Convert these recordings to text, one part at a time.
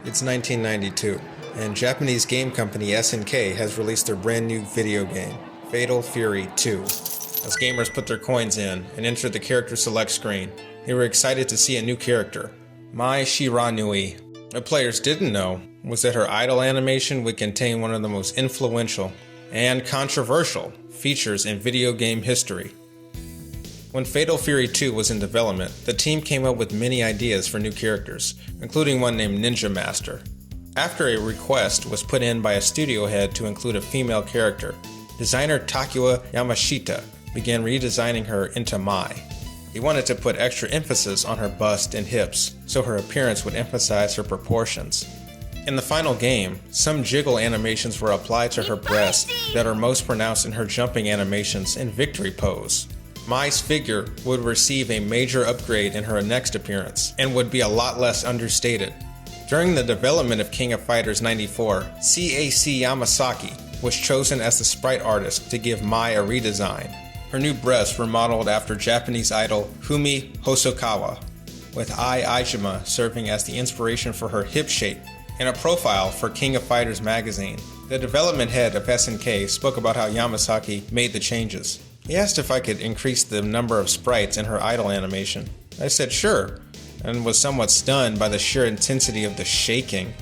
It's 1992, and Japanese game company SNK has released their brand new video game, Fatal Fury 2. As gamers put their coins in and entered the character select screen, they were excited to see a new character, Mai Shiranui. What players didn't know was that her idle animation would contain one of the most influential and controversial features in video game history. When Fatal Fury 2 was in development, the team came up with many ideas for new characters, including one named Ninja Master. After a request was put in by a studio head to include a female character, designer Takua Yamashita began redesigning her into Mai. He wanted to put extra emphasis on her bust and hips, so her appearance would emphasize her proportions. In the final game, some jiggle animations were applied to her breasts that are most pronounced in her jumping animations and victory pose. Mai's figure would receive a major upgrade in her next appearance, and would be a lot less understated. During the development of King of Fighters 94, CAC Yamasaki was chosen as the sprite artist to give Mai a redesign. Her new breasts were modeled after Japanese idol Fumi Hosokawa, with Ai Aijima serving as the inspiration for her hip shape. In a profile for King of Fighters magazine, the development head of SNK spoke about how Yamasaki made the changes. He asked if I could increase the number of sprites in her idle animation. I said sure, and was somewhat stunned by the sheer intensity of the shaking.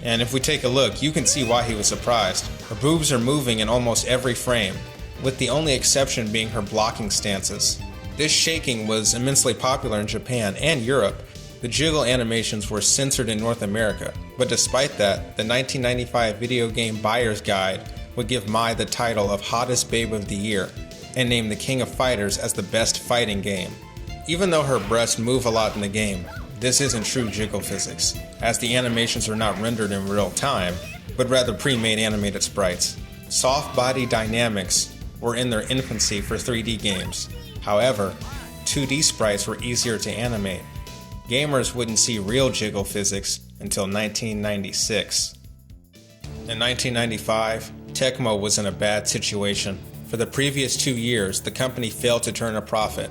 And if we take a look, you can see why he was surprised. Her boobs are moving in almost every frame, with the only exception being her blocking stances. This shaking was immensely popular in Japan and Europe. The jiggle animations were censored in North America, but despite that, the 1995 Video Game Buyer's Guide would give Mai the title of Hottest Babe of the Year, and named the King of Fighters as the best fighting game. Even though her breasts move a lot in the game, this isn't true jiggle physics, as the animations are not rendered in real time, but rather pre-made animated sprites. Soft body dynamics were in their infancy for 3D games. However, 2D sprites were easier to animate. Gamers wouldn't see real jiggle physics until 1996. In 1995, Tecmo was in a bad situation. For the previous 2 years, the company failed to turn a profit,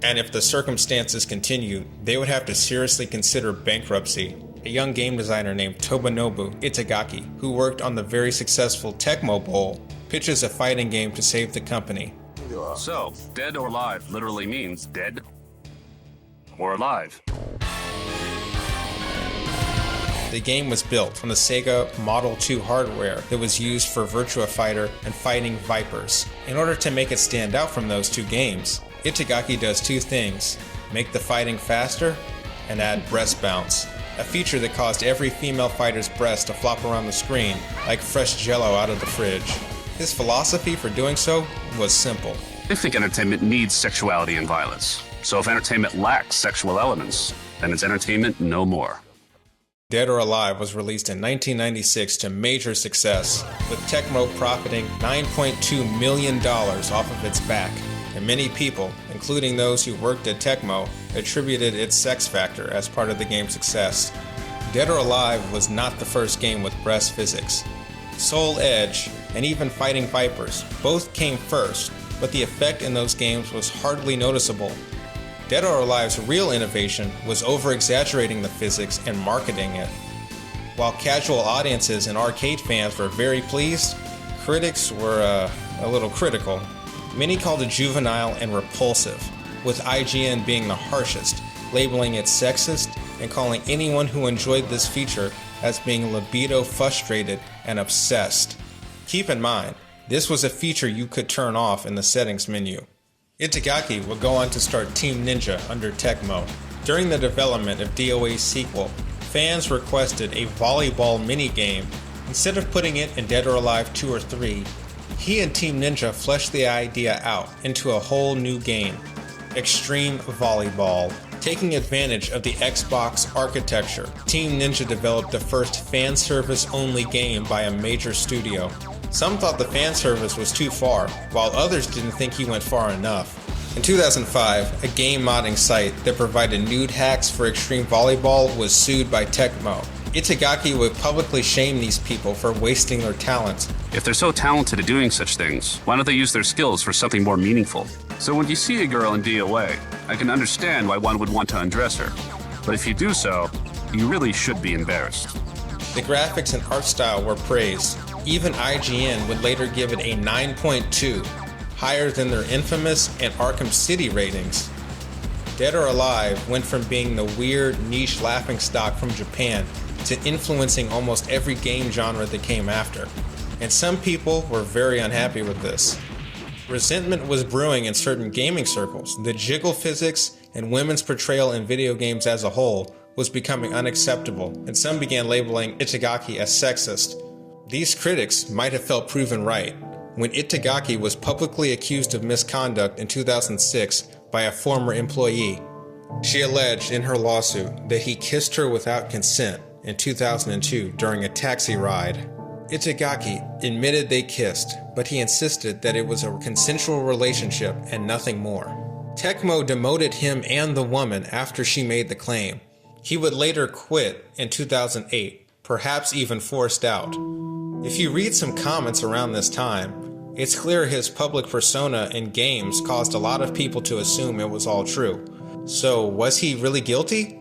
and if the circumstances continued, they would have to seriously consider bankruptcy. A young game designer named Tomonobu Itagaki, who worked on the very successful Tecmo Bowl, pitches a fighting game to save the company. So, dead or alive literally means dead or alive. The game was built from the Sega Model 2 hardware that was used for Virtua Fighter and Fighting Vipers. In order to make it stand out from those two games, Itagaki does two things: make the fighting faster and add breast bounce, a feature that caused every female fighter's breast to flop around the screen like fresh jello out of the fridge. His philosophy for doing so was simple. I think entertainment needs sexuality and violence. So if entertainment lacks sexual elements, then it's entertainment no more. Dead or Alive was released in 1996 to major success, with Tecmo profiting $9.2 million off of its back, and many people, including those who worked at Tecmo, attributed its sex factor as part of the game's success. Dead or Alive was not the first game with breast physics. Soul Edge and even Fighting Vipers both came first, but the effect in those games was hardly noticeable. Dead or Alive's real innovation was over-exaggerating the physics and marketing it. While casual audiences and arcade fans were very pleased, critics were a little critical. Many called it juvenile and repulsive, with IGN being the harshest, labeling it sexist and calling anyone who enjoyed this feature as being libido frustrated and obsessed. Keep in mind, this was a feature you could turn off in the settings menu. Itagaki would go on to start Team Ninja under Tecmo. During the development of DOA's sequel, fans requested a volleyball minigame. Instead of putting it in Dead or Alive 2 or 3, he and Team Ninja fleshed the idea out into a whole new game, Extreme Volleyball. Taking advantage of the Xbox architecture, Team Ninja developed the first fan service only game by a major studio. Some thought the fan service was too far, while others didn't think he went far enough. In 2005, a game modding site that provided nude hacks for Extreme Volleyball was sued by Tecmo. Itagaki would publicly shame these people for wasting their talent. If they're so talented at doing such things, why don't they use their skills for something more meaningful? So when you see a girl in DOA, I can understand why one would want to undress her. But if you do so, you really should be embarrassed. The graphics and art style were praised. Even IGN would later give it a 9.2, higher than their infamous and Arkham City ratings. Dead or Alive went from being the weird, niche laughingstock from Japan to influencing almost every game genre that came after. And some people were very unhappy with this. Resentment was brewing in certain gaming circles. The jiggle physics and women's portrayal in video games as a whole was becoming unacceptable, and some began labeling Itagaki as sexist. These critics might have felt proven right when Itagaki was publicly accused of misconduct in 2006 by a former employee. She alleged in her lawsuit that he kissed her without consent in 2002 during a taxi ride. Itagaki admitted they kissed, but he insisted that it was a consensual relationship and nothing more. Tecmo demoted him and the woman after she made the claim. He would later quit in 2008, perhaps even forced out. If you read some comments around this time, it's clear his public persona in games caused a lot of people to assume it was all true. So, was he really guilty?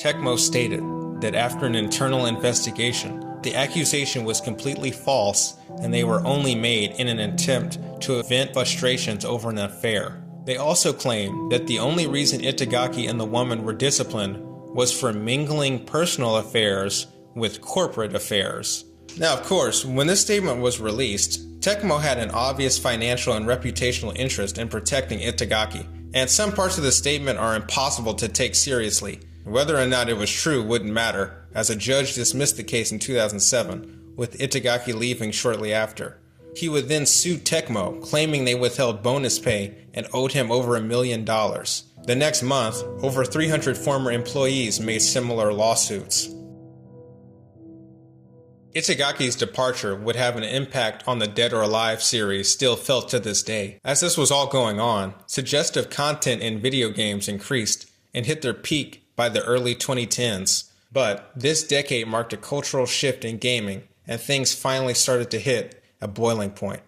Tecmo stated that after an internal investigation, the accusation was completely false and they were only made in an attempt to vent frustrations over an affair. They also claimed that the only reason Itagaki and the woman were disciplined was for mingling personal affairs with corporate affairs. Now, of course, when this statement was released, Tecmo had an obvious financial and reputational interest in protecting Itagaki, and some parts of the statement are impossible to take seriously. Whether or not it was true wouldn't matter, as a judge dismissed the case in 2007, with Itagaki leaving shortly after. He would then sue Tecmo, claiming they withheld bonus pay and owed him over $1 million. The next month, over 300 former employees made similar lawsuits. Itagaki's departure would have an impact on the Dead or Alive series still felt to this day. As this was all going on, suggestive content in video games increased and hit their peak by the early 2010s. But this decade marked a cultural shift in gaming, and things finally started to hit a boiling point.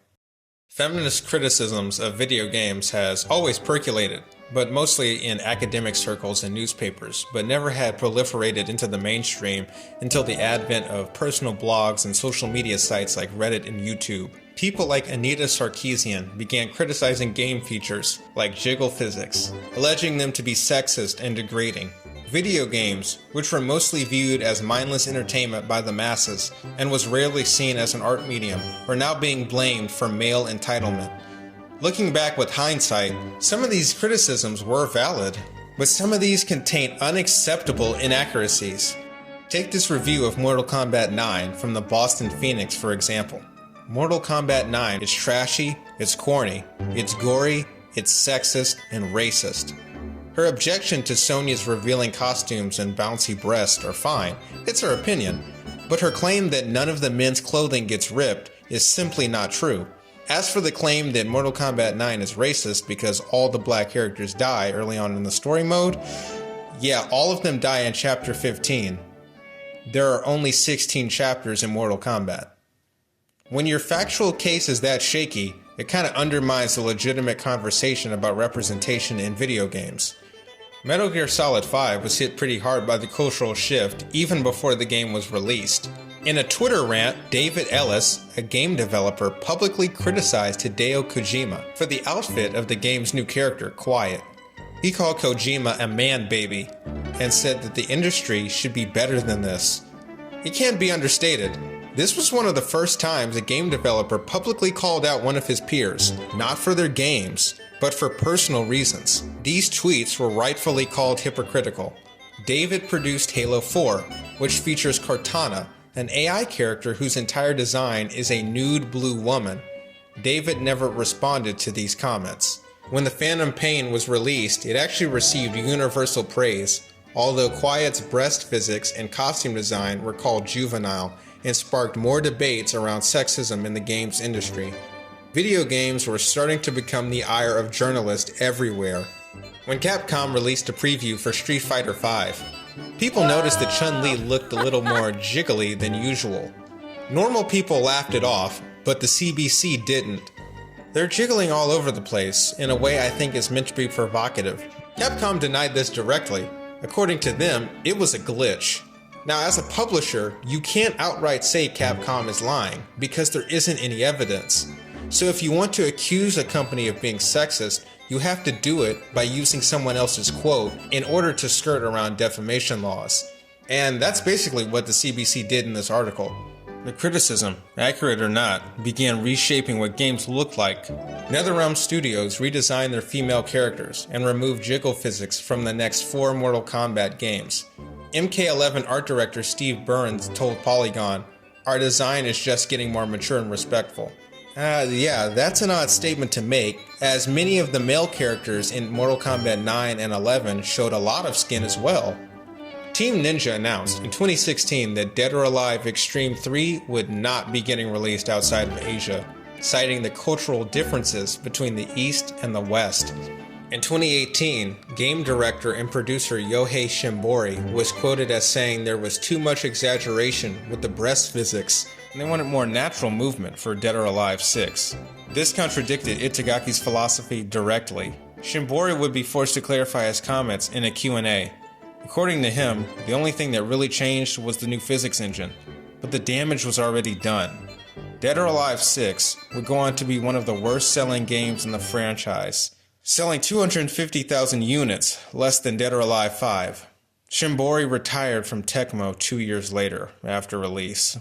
Feminist criticisms of video games has always percolated, but mostly in academic circles and newspapers, but never had proliferated into the mainstream until the advent of personal blogs and social media sites like Reddit and YouTube. People like Anita Sarkeesian began criticizing game features like jiggle physics, alleging them to be sexist and degrading. Video games, which were mostly viewed as mindless entertainment by the masses and was rarely seen as an art medium, were now being blamed for male entitlement. Looking back with hindsight, some of these criticisms were valid, but some of these contain unacceptable inaccuracies. Take this review of Mortal Kombat 9 from the Boston Phoenix, for example. Mortal Kombat 9 is trashy, it's corny, it's gory, it's sexist, and racist. Her objection to Sonya's revealing costumes and bouncy breasts are fine, it's her opinion, but her claim that none of the men's clothing gets ripped is simply not true. As for the claim that Mortal Kombat 9 is racist because all the black characters die early on in the story mode, yeah, all of them die in Chapter 15. There are only 16 chapters in Mortal Kombat. When your factual case is that shaky, it kind of undermines the legitimate conversation about representation in video games. Metal Gear Solid 5 was hit pretty hard by the cultural shift even before the game was released. In a Twitter rant, David Ellis, a game developer, publicly criticized Hideo Kojima for the outfit of the game's new character, Quiet. He called Kojima a man baby and said that the industry should be better than this. It can't be understated. This was one of the first times a game developer publicly called out one of his peers, not for their games, but for personal reasons. These tweets were rightfully called hypocritical. David produced Halo 4, which features Cortana, an AI character whose entire design is a nude blue woman. David never responded to these comments. When The Phantom Pain was released, it actually received universal praise, although Quiet's breast physics and costume design were called juvenile and sparked more debates around sexism in the games industry. Video games were starting to become the ire of journalists everywhere. When Capcom released a preview for Street Fighter V, people noticed that Chun-Li looked a little more jiggly than usual. Normal people laughed it off, but the CBC didn't. They're jiggling all over the place in a way I think is meant to be provocative. Capcom denied this directly. According to them, it was a glitch. Now, as a publisher, you can't outright say Capcom is lying because there isn't any evidence. So if you want to accuse a company of being sexist, you have to do it by using someone else's quote in order to skirt around defamation laws. And that's basically what the CBC did in this article. The criticism, accurate or not, began reshaping what games looked like. NetherRealm Studios redesigned their female characters and removed jiggle physics from the next 4 Mortal Kombat games. MK11 art director Steve Burns told Polygon, "Our design is just getting more mature and respectful." Yeah, that's an odd statement to make, as many of the male characters in Mortal Kombat 9 and 11 showed a lot of skin as well. Team Ninja announced in 2016 that Dead or Alive Extreme 3 would not be getting released outside of Asia, citing the cultural differences between the East and the West. In 2018, game director and producer Yohei Shimbori was quoted as saying there was too much exaggeration with the breast physics, and they wanted more natural movement for Dead or Alive 6. This contradicted Itagaki's philosophy directly. Shimbori would be forced to clarify his comments in a Q&A. According to him, the only thing that really changed was the new physics engine, but the damage was already done. Dead or Alive 6 would go on to be one of the worst-selling games in the franchise, selling 250,000 units, less than Dead or Alive 5. Shimbori retired from Tecmo 2 years later, after release.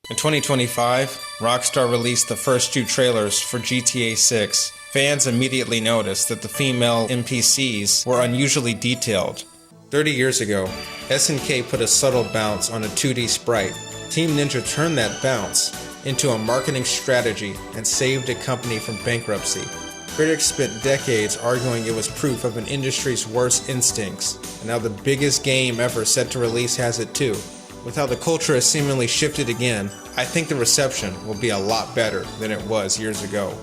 In 2025, Rockstar released the first 2 trailers for GTA 6. Fans immediately noticed that the female NPCs were unusually detailed. 30 years ago, SNK put a subtle bounce on a 2D sprite. Team Ninja turned that bounce into a marketing strategy and saved a company from bankruptcy. Critics spent decades arguing it was proof of an industry's worst instincts, and now the biggest game ever set to release has it too. With how the culture has seemingly shifted again, I think the reception will be a lot better than it was years ago.